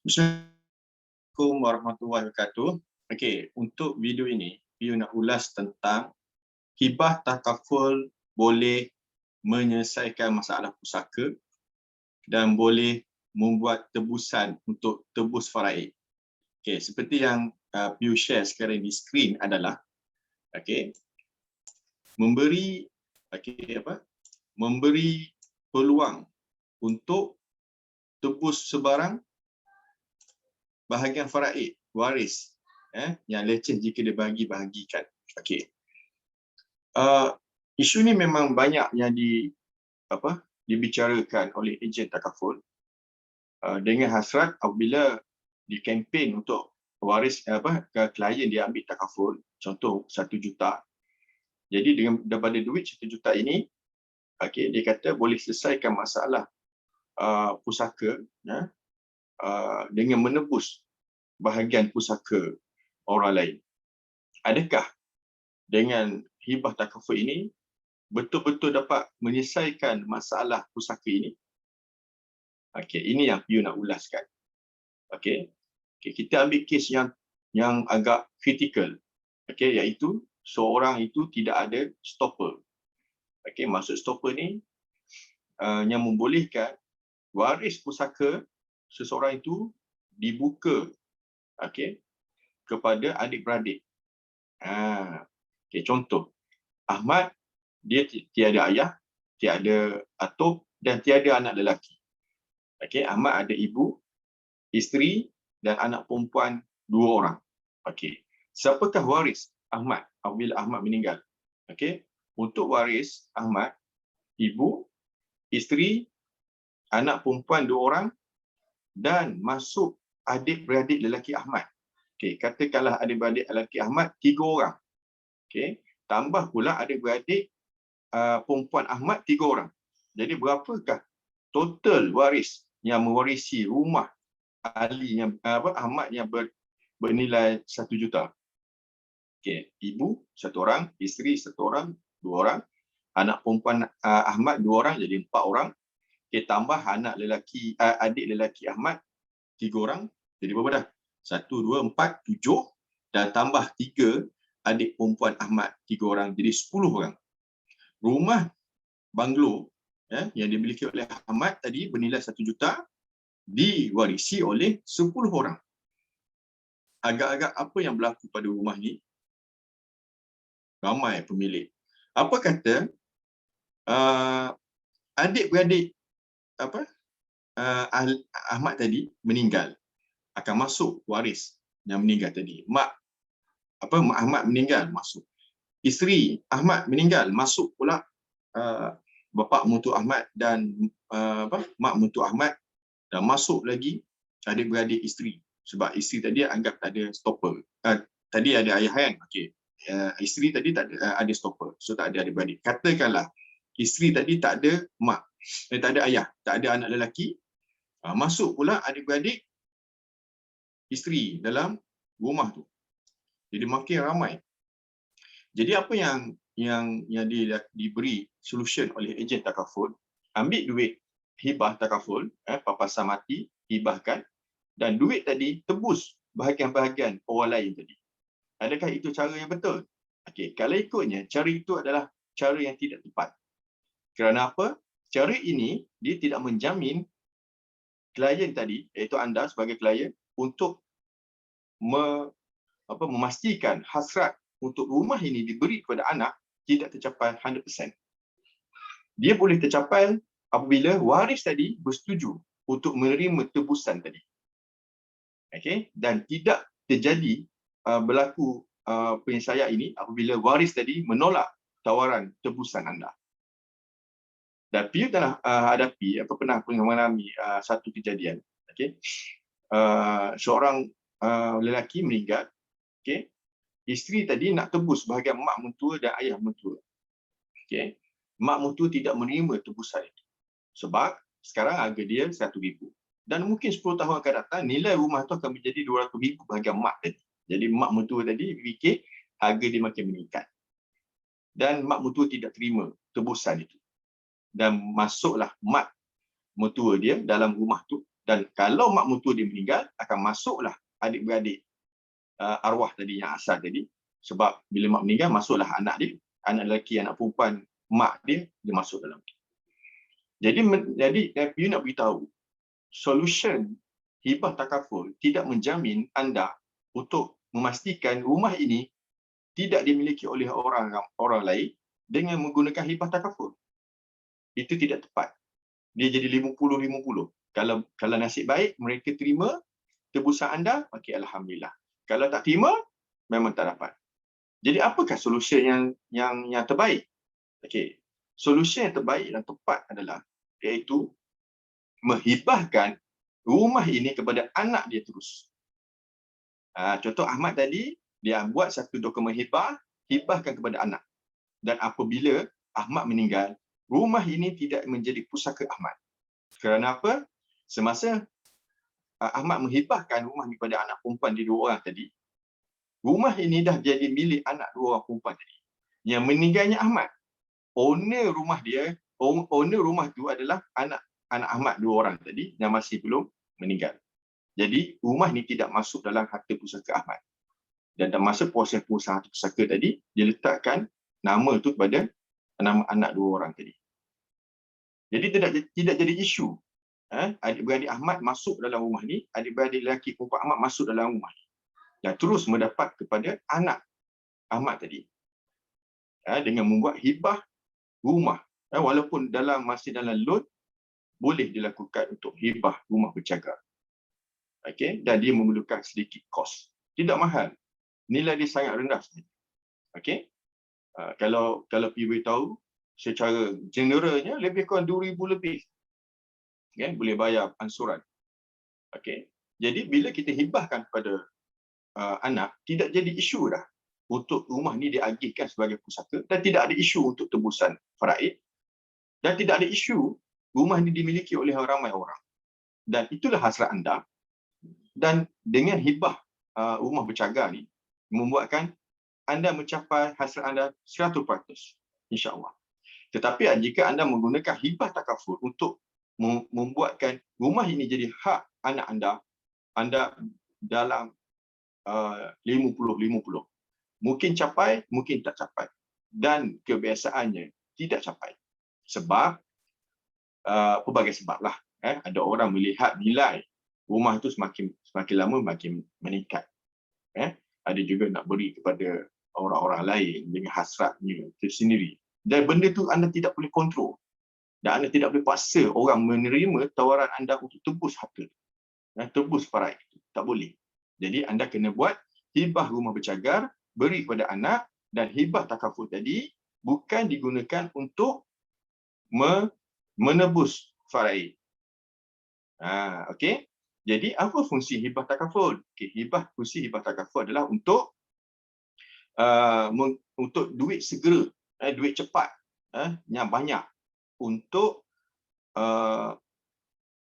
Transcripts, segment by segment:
Assalamualaikum warahmatullahi wabarakatuh. Okey, untuk video ini, Piu nak ulas tentang hibah takaful boleh menyelesaikan masalah pusaka dan boleh membuat tebusan untuk tebus faraid. Okey, seperti yang Piu share sekarang di skrin adalah okey, memberi memberi peluang untuk tebus sebarang bahagian faraid waris yang leceh jika dibagi-bahagikan. Okey. Isu ni memang banyak yang dibicarakan oleh ejen takaful dengan hasrat apabila dikempen untuk waris klien dia ambil takaful, contoh 1 juta. Jadi dengan daripada duit 1 juta ini, okey, dia kata boleh selesaikan masalah pusaka dengan menebus bahagian pusaka orang lain. Adakah dengan hibah takaful ini betul-betul dapat menyelesaikan masalah pusaka ini? Okey, ini yang Piu nak ulaskan. Okey. Okey, kita ambil kes yang agak kritikal. Okey, iaitu seorang itu tidak ada stopper. Okey, maksud stopper ni yang membolehkan waris pusaka seseorang itu dibuka kepada adik-beradik. Okey, contoh Ahmad, dia tiada ayah, tiada atuk dan tiada anak lelaki. Okey, Ahmad ada ibu, isteri dan anak perempuan 2 orang. Okey. Siapakah waris Ahmad apabila Ahmad meninggal? Okey. Untuk waris Ahmad, ibu, isteri, anak perempuan 2 orang dan masuk adik-beradik lelaki Ahmad. Okey, katakanlah adik-beradik lelaki Ahmad 3 orang. Okey, tambah pula adik-beradik perempuan Ahmad 3 orang. Jadi berapakah total waris yang mewarisi rumah ahli yang Ahmad yang bernilai 1 juta? Okey, ibu 1 orang, isteri 1 orang, 2 orang, anak perempuan Ahmad 2 orang, jadi 4 orang. Okey, tambah anak lelaki adik lelaki Ahmad 3 orang, jadi berapa dah? 1 2 4 7 dan tambah 3 adik perempuan Ahmad 3 orang, jadi 10 orang. Rumah banglo yang dimiliki oleh Ahmad tadi bernilai 1 juta diwarisi oleh 10 orang. Agak-agak apa yang berlaku pada rumah ni? Ramai pemilik. Apa kata adik-beradik Ahmad tadi meninggal, akan masuk waris yang meninggal tadi. Mak Ahmad meninggal, masuk. Isteri Ahmad meninggal, masuk pula bapa mentua Ahmad dan mak mentua Ahmad, dan masuk lagi adik-beradik isteri. Sebab isteri tadi anggap tak ada stopper. Tadi ada ayah kan? Okey. Isteri tadi tak ada stopper. So tak ada adik-beradik. Katakanlah isteri tadi tak ada mak, tak ada ayah, tak ada anak lelaki. Masuk pula adik-beradik isteri dalam rumah tu. Jadi makin ramai. Jadi apa yang diberi solution oleh ejen takaful, ambil duit hibah takaful, papasan mati, hibahkan, dan duit tadi tebus bahagian-bahagian orang lain tadi. Adakah itu cara yang betul? Okey, kalau ikutnya, cara itu adalah cara yang tidak tepat. Kerana apa? Cara ini dia tidak menjamin klien tadi, iaitu anda sebagai klien, untuk memastikan hasrat untuk rumah ini diberi kepada anak tidak tercapai 100%. Dia boleh tercapai apabila waris tadi bersetuju untuk menerima tebusan tadi. Okey, dan tidak terjadi berlaku penyelesaian ini apabila waris tadi menolak tawaran tebusan anda. Dan Piu telah pernah mengalami satu kejadian. Okey, seorang lelaki meninggal. Okey, isteri tadi nak tebus bahagian mak mentua dan ayah mentua. Okey, mak mentua tidak menerima tebusan itu sebab sekarang harga dia 100,000 dan mungkin 10 tahun akan datang nilai rumah tu akan menjadi 200,000 bahagian mak tadi. Jadi mak mentua tadi fikir harga dia makin meningkat dan mak mentua tidak terima tebusan itu, dan masuklah mak mentua dia dalam rumah tu Dan kalau mak mentua dia meninggal, akan masuklah adik-beradik arwah tadi yang asal tadi. Sebab bila mak meninggal, masuklah anak dia, anak lelaki, anak perempuan mak dia masuk dalam. Jadi you nak beritahu, solution hibah takaful tidak menjamin anda untuk memastikan rumah ini tidak dimiliki oleh orang lain dengan menggunakan hibah takaful. Itu tidak tepat. Dia jadi 50-50. Kalau nasib baik mereka terima tebusan anda, okey, alhamdulillah. Kalau tak terima, memang tak dapat. Jadi apakah solution yang terbaik? Okey. Solution yang terbaik dan tepat adalah iaitu menghibahkan rumah ini kepada anak dia terus. Contoh Ahmad tadi, dia buat satu dokumen hibahkan kepada anak. Dan apabila Ahmad meninggal, rumah ini tidak menjadi pusaka Ahmad. Kerana apa? Semasa Ahmad menghibahkan rumah ini kepada anak perempuan dia 2 orang tadi, rumah ini dah jadi milik anak 2 orang perempuan tadi. Yang meninggalnya Ahmad, owner rumah tu adalah anak Ahmad 2 orang tadi yang masih belum meninggal. Jadi rumah ni tidak masuk dalam harta pusaka Ahmad. Dan dalam masa proses pengurusan harta pusaka tadi, dia letakkan nama tu kepada nama anak 2 orang tadi. Jadi tidak jadi isu. Adik-beradik Ahmad masuk dalam rumah ni, adik-beradik lelaki perempuan Ahmad masuk dalam rumah ni. Dan terus mendapat kepada anak Ahmad tadi. Dengan membuat hibah rumah. Walaupun masih dalam loan, boleh dilakukan untuk hibah rumah bercagar. Okey, dan dia memerlukan sedikit kos. Tidak mahal. Nilai dia sangat rendah. Okey. Kalau pergi beritahu secara generalnya lebih kurang 2,000 lebih. Okay, boleh bayar ansuran. Okey. Jadi bila kita hibahkan kepada anak, tidak jadi isu dah untuk rumah ni diagihkan sebagai pusaka, dan tidak ada isu untuk tebusan faraid, dan tidak ada isu rumah ni dimiliki oleh ramai orang. Dan itulah hasrat anda. Dan dengan hibah rumah bercagar ni membuatkan anda mencapai hasrat anda 100%, insya-Allah. Tetapi jika anda menggunakan hibah takaful untuk membuatkan rumah ini jadi hak anak anda dalam 50-50. Mungkin capai, mungkin tak capai. Dan kebiasaannya tidak capai. Sebab pelbagai sebab lah. Ada orang melihat nilai rumah itu semakin lama makin meningkat. Ada juga nak beri kepada orang-orang lain dengan hasratnya tersendiri. Dan benda tu anda tidak boleh kontrol. Dan anda tidak boleh paksa orang menerima tawaran anda untuk tebus harta. Tebus faraid itu. Tak boleh. Jadi anda kena buat hibah rumah bercagar, beri kepada anak, dan hibah takaful tadi bukan digunakan untuk menebus faraid. Okey. Jadi apa fungsi hibah takaful? Fungsi hibah takaful adalah untuk duit segera, duit cepat, yang banyak untuk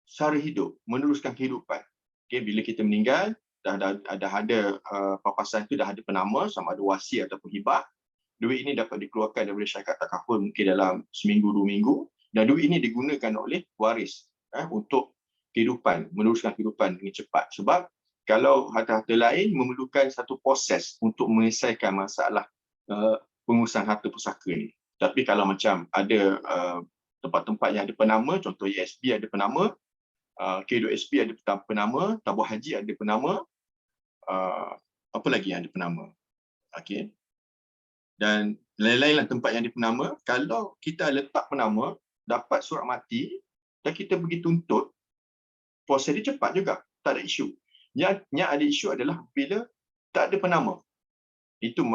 sara hidup, meneruskan kehidupan. Okey, bila kita meninggal, dah ada papasan tu dah ada penama, sama ada wasiat ataupun hibah. Duit ini dapat dikeluarkan daripada syarikat takaful mungkin dalam seminggu 2 minggu, dan duit ini digunakan oleh waris untuk kehidupan, meneruskan kehidupan dengan cepat. Sebab kalau harta-harta lain memerlukan satu proses untuk menyelesaikan masalah pengurusan harta pusaka ni. Tapi kalau macam ada tempat-tempat yang ada penama, contoh ESB ada penama, K2SP ada penama, tabung haji ada penama, apa lagi yang ada penama. Okey. Dan lain-lain tempat yang ada penama, kalau kita letak penama, dapat surat mati, dan kita pergi tuntut, proses dia cepat juga, tak ada isu. Yang ada isu adalah bila tak ada penama. Itu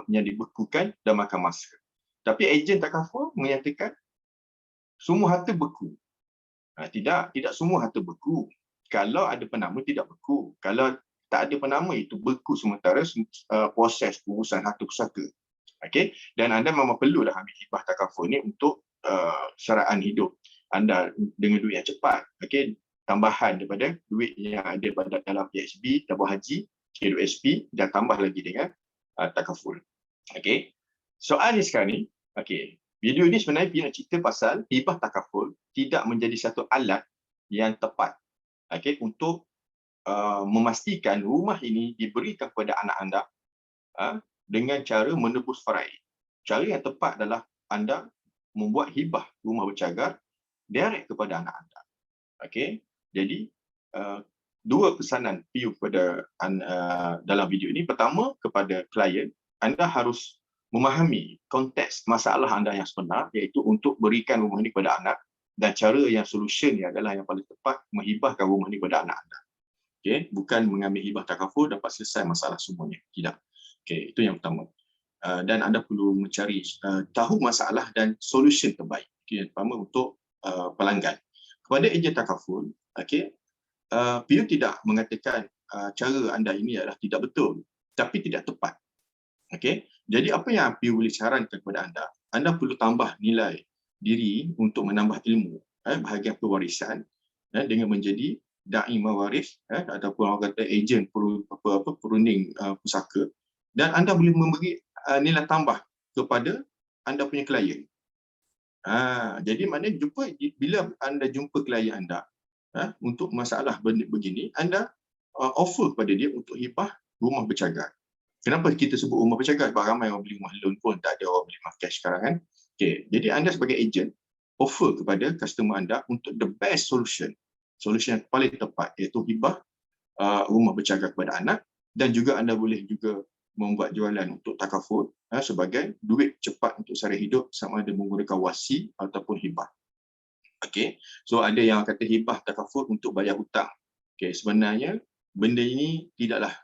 yang dibekukan dan makan masa. Tapi ejen takaful menyatakan semua harta beku. Tidak semua harta beku. Kalau ada penama tidak beku. Kalau tak ada penama itu beku sementara proses pengurusan harta pusaka. Okey, dan anda memang perlulah ambil hibah takaful ni untuk syaraan hidup anda dengan duit yang cepat. Okey, tambahan daripada duit yang ada pada dalam PSB, tabung haji, K2SP, dan tambah lagi dengan takaful. Okey. Soal ni sekarang ni, okey. Video ni sebenarnya nak cerita pasal hibah takaful tidak menjadi satu alat yang tepat untuk memastikan rumah ini diberikan kepada anak anda dengan cara menebus faraid. Cara yang tepat adalah anda membuat hibah rumah bercagar direct kepada anak anda. Jadi dua pesanan PU kepada dalam video ini. Pertama, kepada klien, anda harus memahami konteks masalah anda yang sebenar, iaitu untuk berikan rumah ini kepada anak, dan cara yang solution adalah yang paling tepat menghibahkan rumah ini kepada anak anda. Bukan mengambil hibah takaful dapat selesai masalah semuanya. Tidak. Itu yang pertama. Dan anda perlu mencari tahu masalah dan solution terbaik. Yang pertama untuk pelanggan. Kepada ejen takaful, PU tidak mengatakan cara anda ini adalah tidak betul, tapi tidak tepat. Jadi apa yang PU boleh sarankan kepada anda? Anda perlu tambah nilai diri untuk menambah ilmu bahagian pewarisan dengan menjadi da'i mawaris ataupun orang kata ejen perunding pusaka, dan anda boleh memberi nilai tambah kepada anda punya klien. Jadi maknanya bila anda jumpa klien anda untuk masalah begini, anda offer kepada dia untuk hibah rumah bercagar. Kenapa kita sebut rumah bercagar? Sebab ramai orang beli rumah loan pun tak ada orang beli rumah cash sekarang kan. Jadi anda sebagai ejen offer kepada customer anda untuk the best solution yang paling tepat, iaitu hibah rumah bercagar kepada anak, dan juga anda boleh juga membuat jualan untuk takaful sebagai duit cepat untuk sara hidup, sama ada menggunakan wasi ataupun hibah. So ada yang kata hibah takaful untuk bayar hutang. Sebenarnya benda ini tidaklah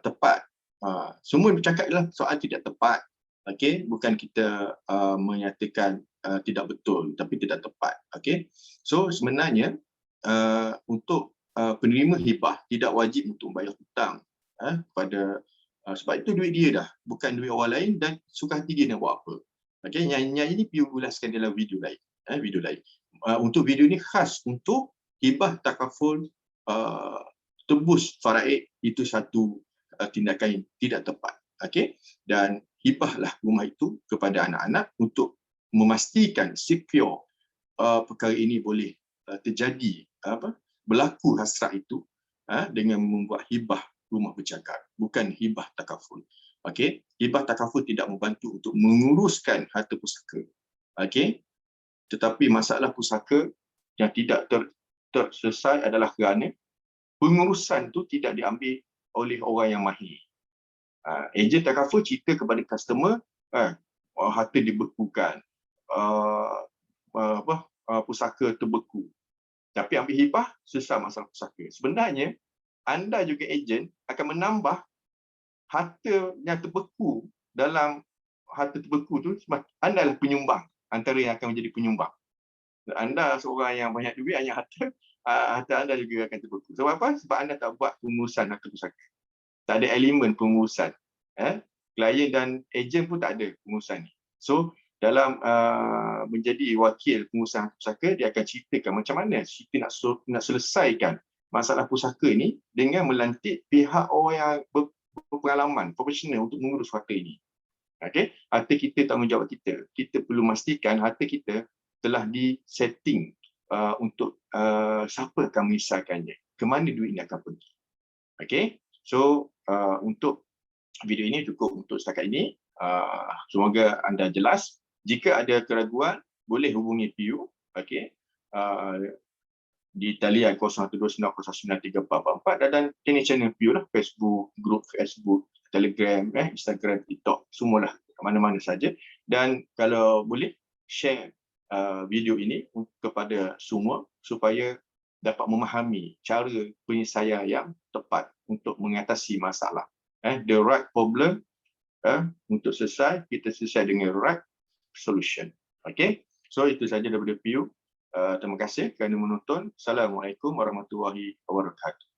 tepat. Semua bercakap adalah soal tidak tepat. Bukan kita menyatakan tidak betul, tapi tidak tepat. So sebenarnya untuk penerima hibah tidak wajib untuk membayar hutang kepada sebab itu duit dia dah, bukan duit orang lain, dan suka hati dia nak buat apa. Yang ini PU ulaskan dalam video lain. Untuk video ini khas untuk hibah takaful tebus faraid, itu satu tindakan yang tidak tepat. Dan hibahlah rumah itu kepada anak-anak untuk memastikan secure perkara ini boleh terjadi, berlaku hasrat itu dengan membuat hibah rumah bercagar, bukan hibah takaful. Hibah takaful tidak membantu untuk menguruskan harta pusaka. Tetapi masalah pusaka yang tidak terselesai adalah kerana pengurusan itu tidak diambil oleh orang yang mahir. Ejen takaful cerita kepada customer, harta dibekukan, pusaka terbeku. Tapi ambil hibah, selesai masalah pusaka. Sebenarnya, anda juga ejen akan menambah harta yang terbeku. Dalam harta terbeku tu, anda adalah penyumbang, antara yang akan menjadi penyumbang. Anda seorang yang banyak duit, hanya harta anda juga akan terbeku. Sebab apa? Sebab anda tak buat pengurusan harta pusaka. Tak ada elemen pengurusan. Klien dan ejen pun tak ada pengurusan ni. So, dalam menjadi wakil pengurusan harta pusaka, dia akan ceritakan macam mana kita nak selesaikan masalah pusaka ini dengan melantik pihak orang yang berpengalaman, profesional untuk mengurus harta ini. Harta kita, tanggungjawab kita. Kita perlu memastikan harta kita telah disetting untuk siapa akan mengisahkannya, ke mana duit ini akan pergi. So untuk video ini cukup untuk setakat ini. Semoga anda jelas. Jika ada keraguan, boleh hubungi PU di talian 0129099444 dan ini channel PU lah, Facebook, grup Facebook, Telegram, Instagram, TikTok, semualah, mana-mana saja. Dan kalau boleh share video ini kepada semua supaya dapat memahami cara penyelesaian yang tepat untuk mengatasi masalah. The right problem untuk selesai, kita selesai dengan right solution. So itu saja daripada PU. Terima kasih kerana menonton. Assalamualaikum warahmatullahi wabarakatuh.